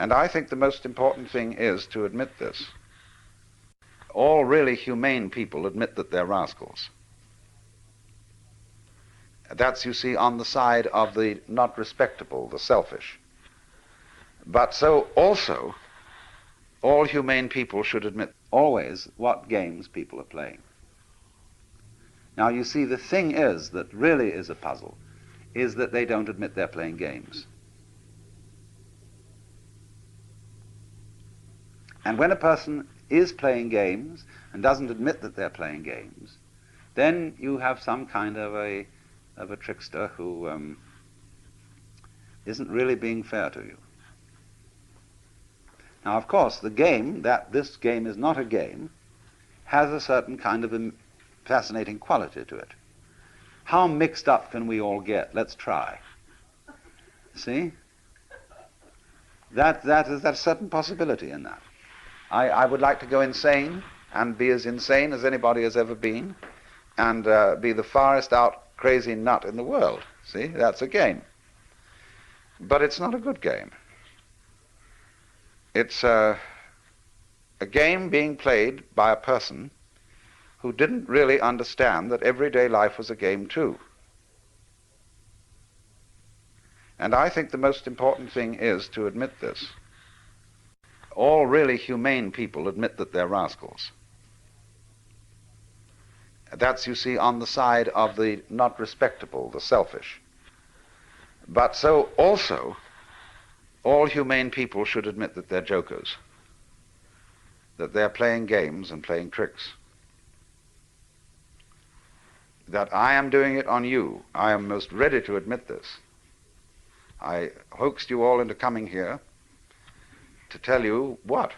And I think the most important thing is to admit this. All really humane people admit that they're rascals. That's, you see, on the side of the not respectable, the selfish. But so also, all humane people should admit always what games people are playing. Now, you see, the thing is that really is a puzzle, is that they don't admit they're playing games. And when a person is playing games and doesn't admit that they're playing games, then you have some kind of a trickster who isn't really being fair to you. Now, of course, the game, that this game is not a game, has a certain kind of a fascinating quality to it. How mixed up can we all get? Let's try. See? That's a certain possibility in that. I would like to go insane and be as insane as anybody has ever been and be the farthest out crazy nut in the world. See? That's a game. But it's not a good game. It's a game being played by a person who didn't really understand that everyday life was a game too. And I think the most important thing is to admit this. All really humane people admit that they're rascals. That's, you see, on the side of the not respectable, the selfish. But so also, all humane people should admit that they're jokers, that they're playing games and playing tricks. That I am doing it on you. I am most ready to admit this. I hoaxed you all into coming here to tell you what?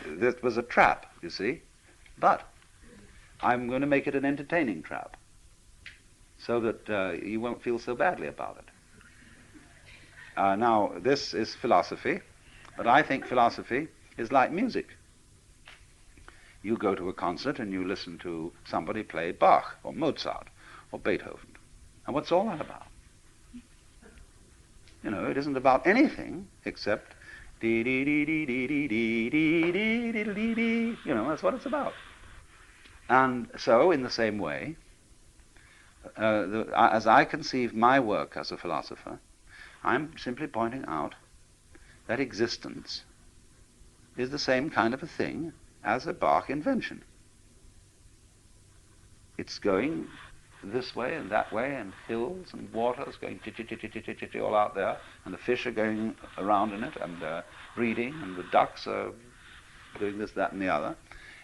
This was a trap, you see, but I'm going to make it an entertaining trap so that you won't feel so badly about it. Now, this is philosophy, but I think philosophy is like music. You go to a concert and you listen to somebody play Bach or Mozart or Beethoven. And what's all that about? You know, it isn't about anything except dee dee dee dee dee dee dee dee dee dee dee dee. You know, that's what it's about. And so, in the same way, as I conceive my work as a philosopher, I'm simply pointing out that existence is the same kind of a thing as a Bach invention. It's going this way and that way, and hills and waters going all out there, and the fish are going around in it and breeding, and the ducks are doing this, that, and the other.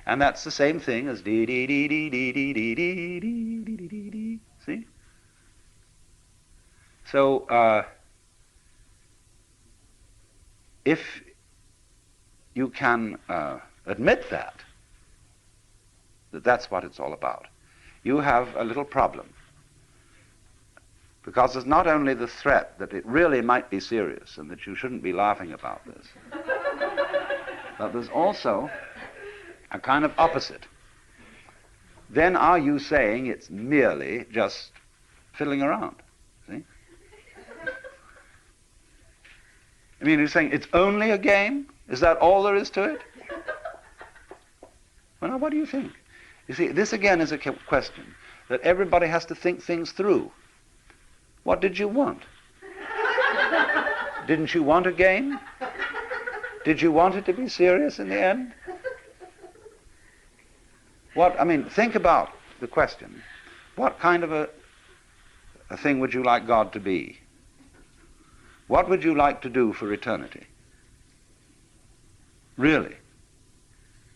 And that's the same thing as dee dee dee dee dee dee dee dee dee dee dee dee. See? So if you can admit that that's what it's all about, you have a little problem. Because there's not only the threat that it really might be serious and that you shouldn't be laughing about this, but there's also a kind of opposite. Then are you saying it's merely just fiddling around? See? I mean, you're saying it's only a game? Is that all there is to it? Well, now, what do you think? You see, this again is a question that everybody has to think things through. What did you want? Didn't you want a game? Did you want it to be serious in the end? Think about the question. What kind of a thing would you like God to be? What would you like to do for eternity? Really?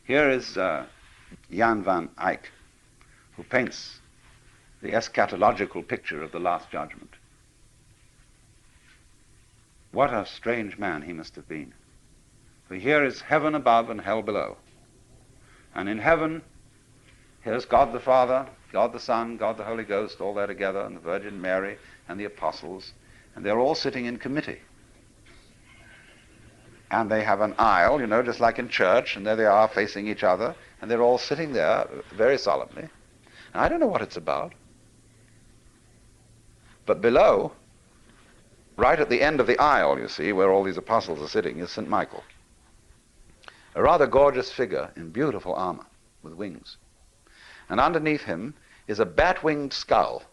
Here is Jan van Eyck, who paints the eschatological picture of the Last Judgment. What a strange man he must have been. For here is heaven above and hell below. And in heaven, here's God the Father, God the Son, God the Holy Ghost, all there together, and the Virgin Mary and the apostles, and they're all sitting in committee. And they have an aisle, you know, just like in church, and there they are facing each other, and they're all sitting there very solemnly. And I don't know what it's about. But below, right at the end of the aisle, you see, where all these apostles are sitting, is St. Michael. A rather gorgeous figure in beautiful armor with wings. And underneath him is a bat-winged skull.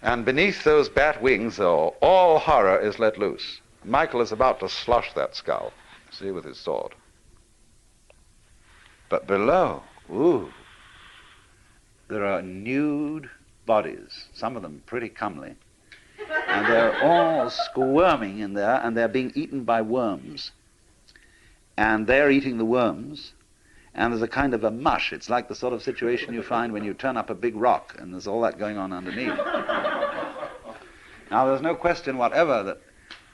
And beneath those bat wings, though, all horror is let loose. Michael is about to slush that skull, see, with his sword. But below, ooh, there are nude bodies, some of them pretty comely, and they're all squirming in there, and they're being eaten by worms. And they're eating the worms, and there's a kind of a mush. It's like the sort of situation you find when you turn up a big rock, and there's all that going on underneath. Now, there's no question whatever that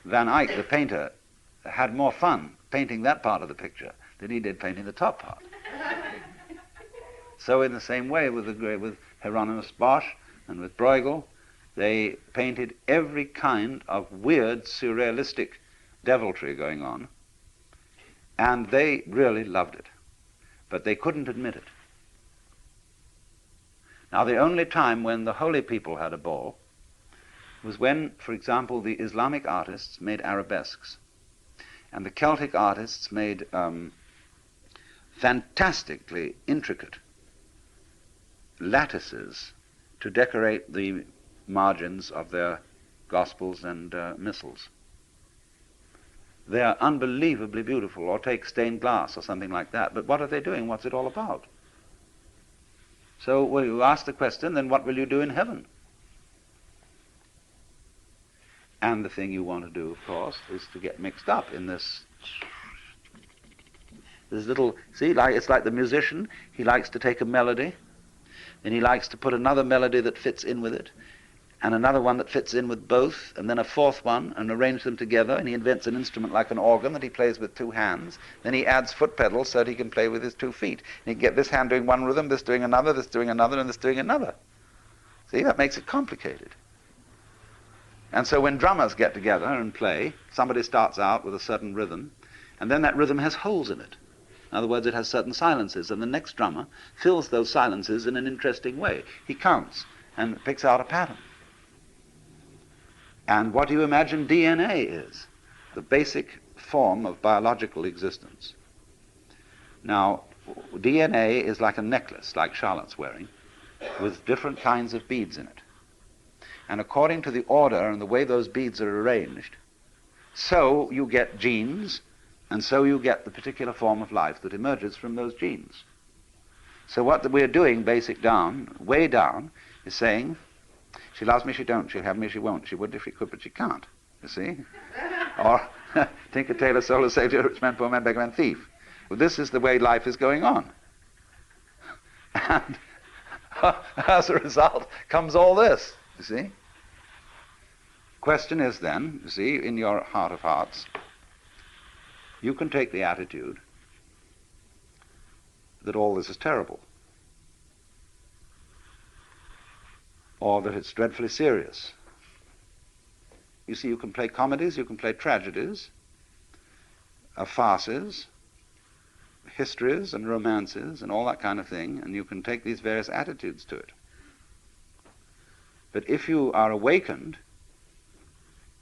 Van Eyck, the painter, had more fun painting that part of the picture than he did painting the top part. So in the same way with Hieronymus Bosch and with Bruegel, they painted every kind of weird, surrealistic deviltry going on, and they really loved it, but they couldn't admit it. Now, the only time when the holy people had a ball was when, for example, the Islamic artists made arabesques, and the Celtic artists made fantastically intricate lattices to decorate the margins of their gospels and missals. They are unbelievably beautiful, or take stained glass or something like that. But what are they doing? What's it all about? So when you ask the question, then what will you do in heaven? And the thing you want to do, of course, is to get mixed up in this little, see, it's like the musician. He likes to take a melody, then he likes to put another melody that fits in with it, and another one that fits in with both, and then a fourth one, and arrange them together, and he invents an instrument like an organ that he plays with two hands. Then he adds foot pedals so that he can play with his 2 feet. And he can get this hand doing one rhythm, this doing another, this doing another, and this doing another. See, that makes it complicated. And so when drummers get together and play, somebody starts out with a certain rhythm, and then that rhythm has holes in it. In other words, it has certain silences, and the next drummer fills those silences in an interesting way. He counts and picks out a pattern. And what do you imagine DNA is? The basic form of biological existence. Now, DNA is like a necklace, like Charlotte's wearing, with different kinds of beads in it. And according to the order and the way those beads are arranged, so you get genes, and so you get the particular form of life that emerges from those genes. So what we're doing, basic down, way down, is saying, she loves me, she don't, she'll have me, she won't, she would if she could, but she can't, you see? Or, Tinker, Tailor, Solar, Savior, Rich Man, Poor Man, Beggar Man, Thief. Well, this is the way life is going on. And as a result comes all this, you see? Question is then, you see, in your heart of hearts, you can take the attitude that all this is terrible, or that it's dreadfully serious. You see, you can play comedies, you can play tragedies, farces, histories and romances and all that kind of thing, and you can take these various attitudes to it. But if you are awakened,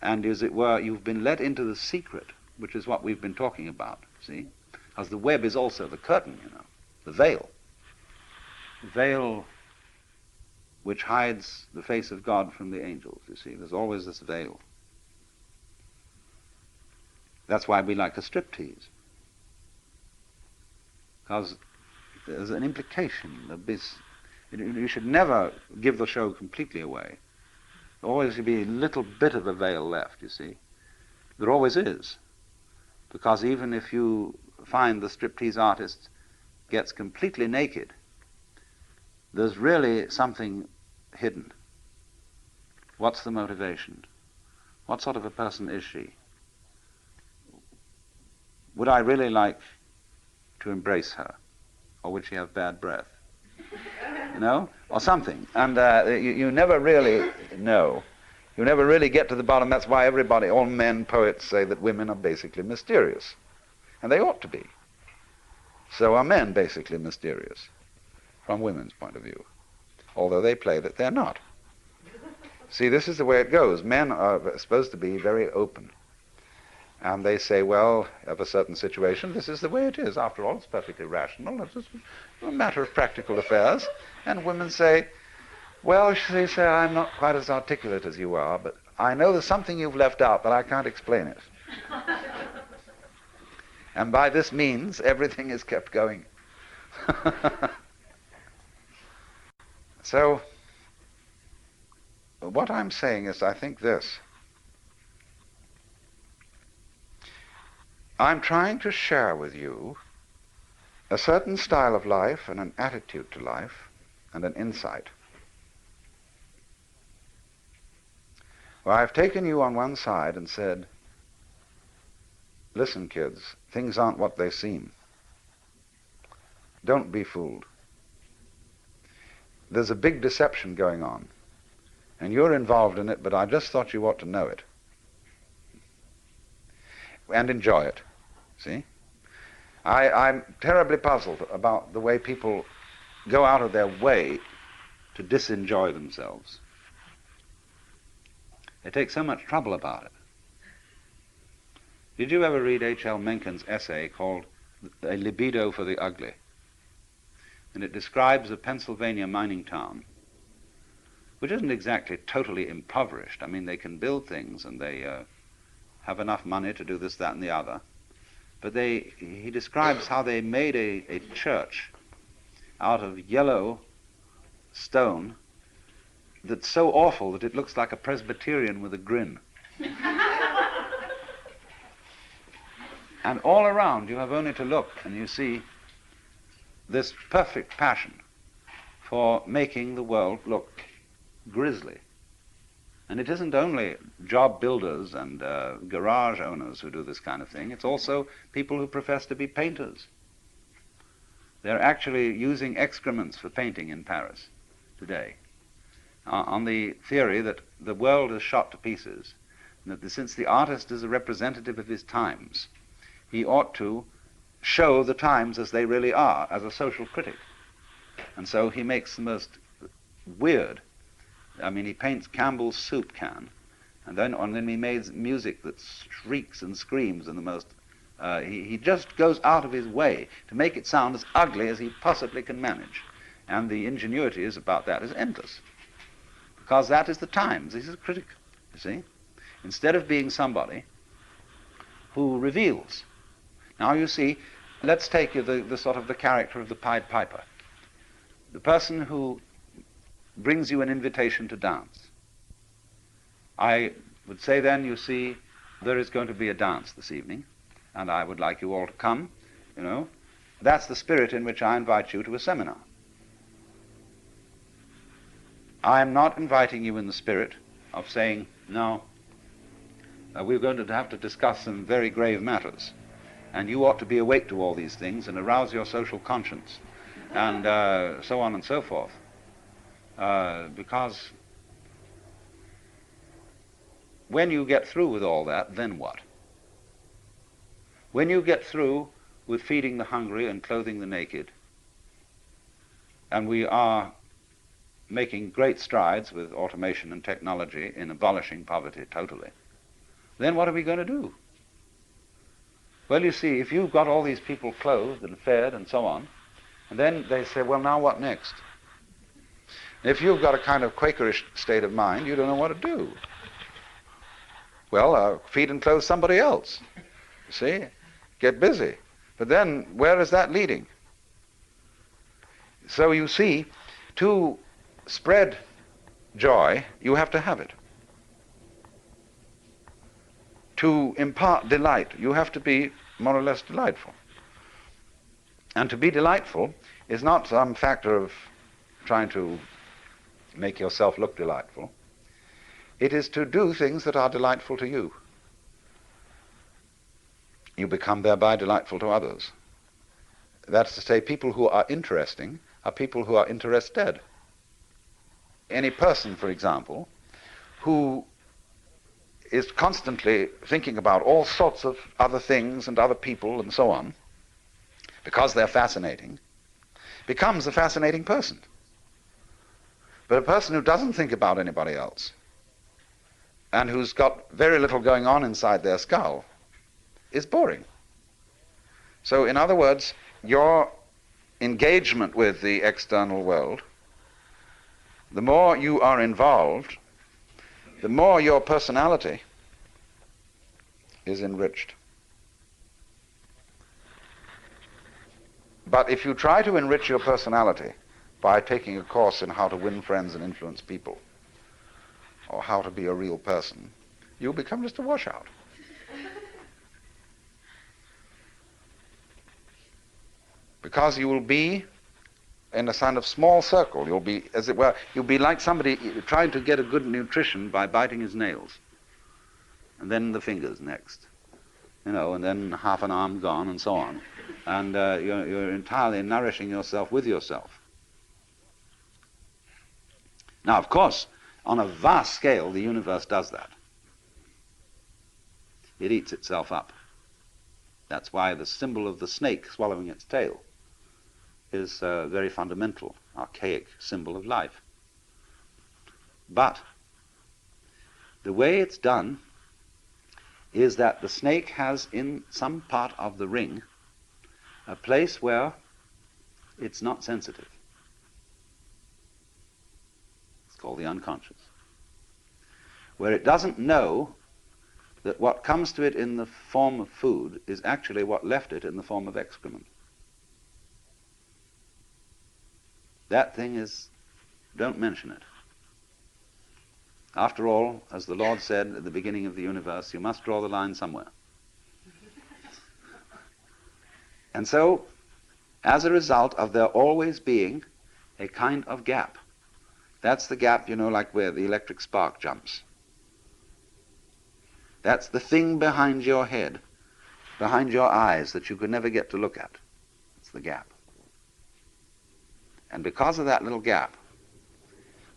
and as it were, you've been let into the secret, which is what we've been talking about, see? Because the web is also the curtain, you know, the veil. The veil which hides the face of God from the angels, you see. There's always this veil. That's why we like a striptease. Because there's an implication. You should never give the show completely away. There always should be a little bit of a veil left, you see. There always is. Because even if you find the striptease artist gets completely naked, there's really something hidden. What's the motivation? What sort of a person is she? Would I really like to embrace her? Or would she have bad breath? You know? Or something. And you never really know. You never really get to the bottom. That's why everybody, all men poets, say that women are basically mysterious. And they ought to be. So are men basically mysterious, from women's point of view. Although they play that they're not. See, this is the way it goes. Men are supposed to be very open. And they say, well, of a certain situation, this is the way it is. After all, it's perfectly rational. It's just a matter of practical affairs. And women say, well, they say, I'm not quite as articulate as you are, but I know there's something you've left out, but I can't explain it. And by this means, everything is kept going. So, what I'm saying is, I think this. I'm trying to share with you a certain style of life and an attitude to life and an insight. Well, I've taken you on one side and said, listen, kids, things aren't what they seem. Don't be fooled. There's a big deception going on, and you're involved in it, but I just thought you ought to know it and enjoy it. See? I'm terribly puzzled about the way people go out of their way to disenjoy themselves. They take so much trouble about it. Did you ever read H.L. Mencken's essay called A Libido for the Ugly? And it describes a Pennsylvania mining town, which isn't exactly totally impoverished. I mean, they can build things and they have enough money to do this, that, and the other. But he describes how they made a church out of yellow stone that's so awful that it looks like a Presbyterian with a grin. And all around you have only to look and you see this perfect passion for making the world look grisly. And it isn't only job builders and garage owners who do this kind of thing, it's also people who profess to be painters. They're actually using excrements for painting in Paris today, on the theory that the world is shot to pieces, and that since the artist is a representative of his times, he ought to show the times as they really are, as a social critic. And so he makes the most weird, I mean, he paints Campbell's soup can, and then he makes music that shrieks and screams in the most, he just goes out of his way to make it sound as ugly as he possibly can manage. And the ingenuity is about that is endless. Because that is the times. He's a critic, you see. Instead of being somebody who reveals. Now you see, let's take the sort of the character of the Pied Piper. The person who brings you an invitation to dance. I would say then, you see, there is going to be a dance this evening, and I would like you all to come, you know. That's the spirit in which I invite you to a seminar. I am not inviting you in the spirit of saying, no, we're going to have to discuss some very grave matters, and you ought to be awake to all these things and arouse your social conscience, and so on and so forth. Because when you get through with all that, then what? When you get through with feeding the hungry and clothing the naked, and we are making great strides with automation and technology in abolishing poverty totally, then what are we going to do? Well, you see, if you've got all these people clothed and fed and so on, and then they say, well, now what next? If you've got a kind of Quakerish state of mind, you don't know what to do. Well, feed and clothe somebody else. You see? Get busy. But then, where is that leading? So you see, to spread joy, you have to have it. To impart delight, you have to be more or less delightful. And to be delightful is not some factor of trying to make yourself look delightful. It is to do things that are delightful to you. You become thereby delightful to others. That's to say, people who are interesting are people who are interested. Any person, for example, who is constantly thinking about all sorts of other things and other people and so on, because they're fascinating, becomes a fascinating person. But a person who doesn't think about anybody else and who's got very little going on inside their skull is boring. So in other words, your engagement with the external world, the more you are involved, the more your personality is enriched. But if you try to enrich your personality by taking a course in how to win friends and influence people, or how to be a real person, you'll become just a washout. Because you will be in a kind of small circle. You'll be, as it were, you'll be like somebody trying to get a good nutrition by biting his nails. And then the fingers next. And then half an arm gone and so on. And you're entirely nourishing yourself with yourself. Now, of course, on a vast scale, the universe does that. It eats itself up. That's why the symbol of the snake swallowing its tail is a very fundamental, archaic symbol of life. But the way it's done is that the snake has in some part of the ring a place where it's not sensitive. It's called the unconscious. Where it doesn't know that what comes to it in the form of food is actually what left it in the form of excrement. That thing is, don't mention it. After all, as the Lord said at the beginning of the universe, you must draw the line somewhere. And so, as a result of there always being a kind of gap, that's the gap, like where the electric spark jumps. That's the thing behind your head, behind your eyes that you could never get to look at. It's the gap. And because of that little gap,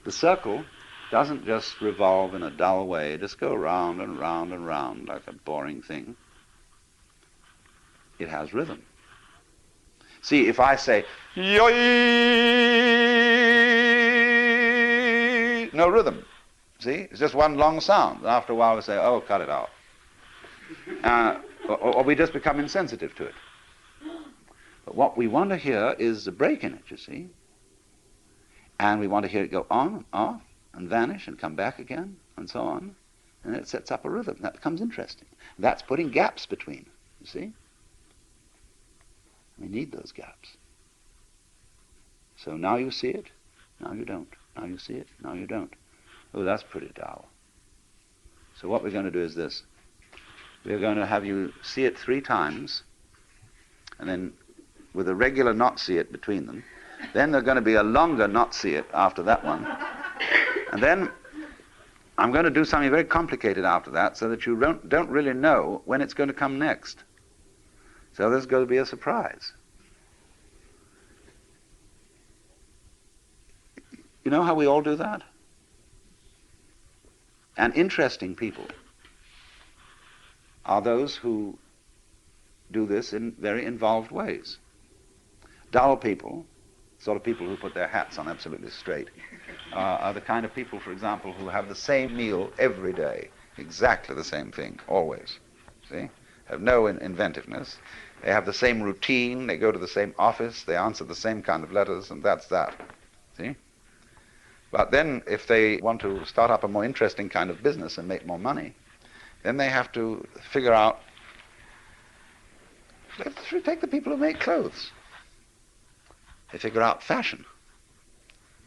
the circle doesn't just revolve in a dull way, just go round and round and round like a boring thing. It has rhythm. See, if I say, yoy, no rhythm. See, it's just one long sound. And after a while we say, oh, cut it out. Or we just become insensitive to it. But what we want to hear is a break in it, you see. And we want to hear it go on and off and vanish and come back again and so on. And it sets up a rhythm. That becomes interesting. That's putting gaps between, you see. We need those gaps. So now you see it, now you don't. Now you see it, now you don't. Oh, that's pretty dull. So what we're going to do is this. We're going to have you see it 3 times, and then with a regular not see it between them. Then there's going to be a longer not see it after that one. And then I'm going to do something very complicated after that so that you don't really know when it's going to come next. So there's going to be a surprise. You know how we all do that? And interesting people are those who do this in very involved ways. Dull people, sort of people who put their hats on absolutely straight, are the kind of people, for example, who have the same meal every day, exactly the same thing, always. See? Have no inventiveness. They have the same routine, they go to the same office, they answer the same kind of letters, and that's that. See? But then if they want to start up a more interesting kind of business and make more money, then they have to figure out, let's take the people who make clothes. They figure out fashion.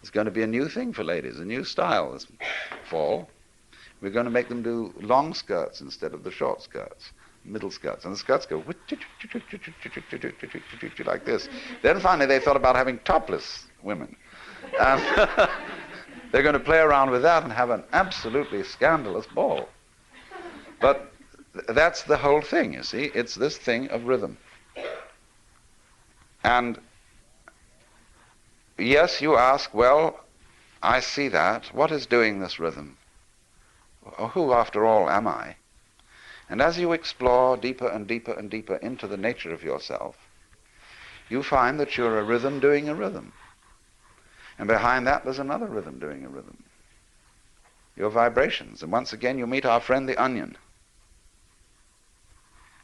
It's going to be a new thing for ladies, a new style this fall. We're going to make them do long skirts instead of the short skirts, middle skirts. And the skirts go like this. Then finally they thought about having topless women. They're going to play around with that and have an absolutely scandalous ball. But that's the whole thing, you see. It's this thing of rhythm. And yes, you ask, well, I see that. What is doing this rhythm? Who, after all, am I? And as you explore deeper and deeper and deeper into the nature of yourself, you find that you're a rhythm doing a rhythm. And behind that, there's another rhythm doing a rhythm. your vibrations. And once again you meet our friend the onion.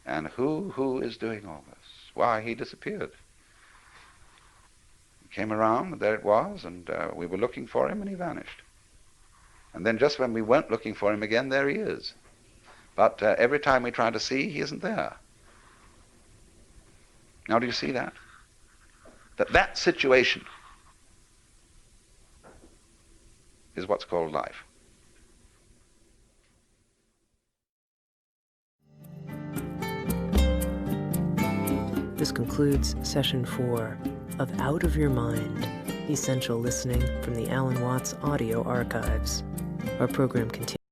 And who is doing all this? Why, he disappeared. He came around, and there it was, and we were looking for him, and he vanished. And then just when we weren't looking for him again, there he is. But every time we try to see, he isn't there. Now, do you see that? That situation is what's called life. This concludes Session 4 of Out of Your Mind, Essential Listening from the Alan Watts Audio Archives. Our program continues.